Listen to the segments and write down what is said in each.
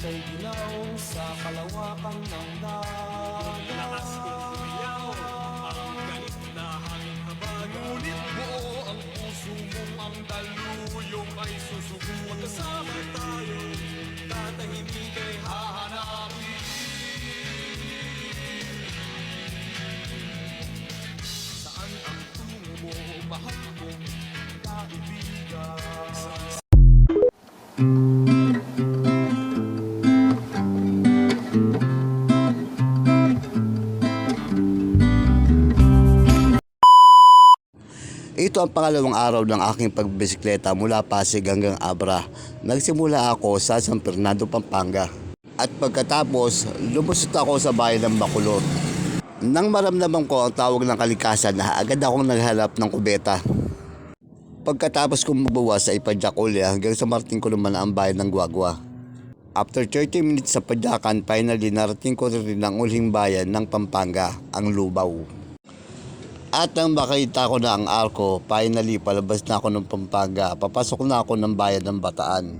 Ika'y ginaw sa kalawakan ng dagat. Lakas kong umiyaw, ang galit na hangin habag. Ngunit buo ang puso mong ang daluyong ay susugo. Magkasama tayo, tatahimik ay hahanapin. Saan ang tungo mo, mahal kong kaibigan? Ito ang pangalawang araw ng aking pagbisikleta mula Pasig hanggang Abra. Nagsimula ako sa San Fernando, Pampanga. At pagkatapos, lumusot ako sa bayan ng Bacolod. Nang maramdaman ko ang tawag ng kalikasan, agad akong naghanap ng kubeta. Pagkatapos kong mabawas sa Ipadjak-uli hanggang sa marating ko naman ang bayan ng Guagua. After 30 minutes sa padyakan, finally narating ko rin ang uling bayan ng Pampanga, ang Lubao. At nang makita ko na ang arko, finally palabas na ako ng Pampanga, papasok na ako ng bayan ng Bataan.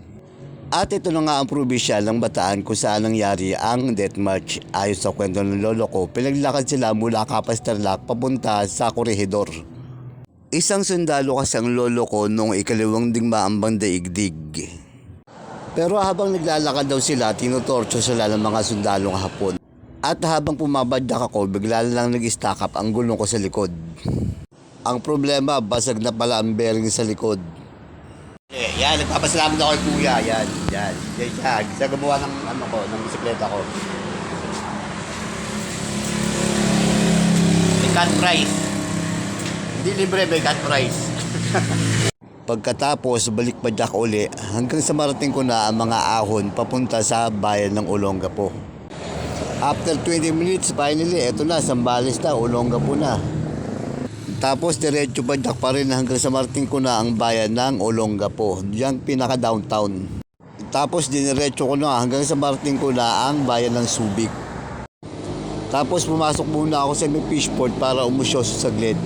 At ito na nga ang probinsya ng Bataan kung saan nangyari ang Death March. Ayon sa kwento ng lolo ko, pinaglakad sila mula Capas Tarlac papunta sa Corregidor. Isang sundalo kasi ang lolo ko noong ikalawang digmaambang daigdig. Pero habang naglalakad daw sila, tinutorcho sila ng mga sundalong Hapon. At habang pumabadyak ako, bigla lang nag-stack up ang gulong ko sa likod. Ang problema, basag na pala ang bearing sa likod. Yan, nagpapasalamat ako kay kuya. Yan. Sa gumawa ng, ng bisikleta ko. May cut price. Hindi libre, may cut price. Pagkatapos, balik padyak uli hanggang sa marating ko na ang mga ahon papunta sa bayan ng Olongapo. After 20 minutes, finally, eto na, Zambales na, Olongapo na. Tapos, diretso padyak pa rin hanggang sa marating ko na ang bayan ng Olongapo, yung pinaka-downtown. Tapos, diniretso ko na hanggang sa marating ko na ang bayan ng Subic. Tapos, pumasok muna ako sa may fishport para umusyoso saglit.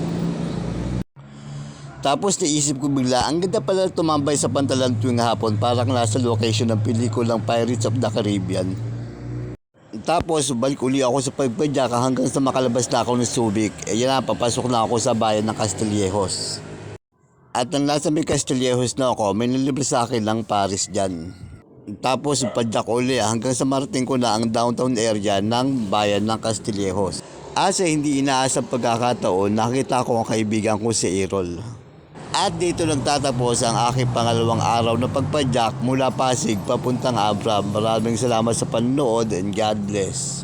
Tapos, naisip ko bigla, ang ganda pala tumambay sa pantalan tuwing hapon, parang nasa location ng pelikulang Pirates of the Caribbean. Tapos, balik uli ako sa pagpadyaka hanggang sa makalabas na ako ng Subic. Yan na, papasok na ako sa bayan ng Castillejos. At nang nasa may Castillejos na ako, may nilibre sa akin ng Paris dyan. Tapos, padyak uli hanggang sa marating ko na ang downtown area ng bayan ng Castillejos. Asa hindi inaasang pagkakataon, nakita ko ang kaibigan ko si Errol. At dito nagtatapos ang aking pangalawang araw na pagpadyak mula Pasig papuntang Abra. Maraming salamat sa panonood and God bless.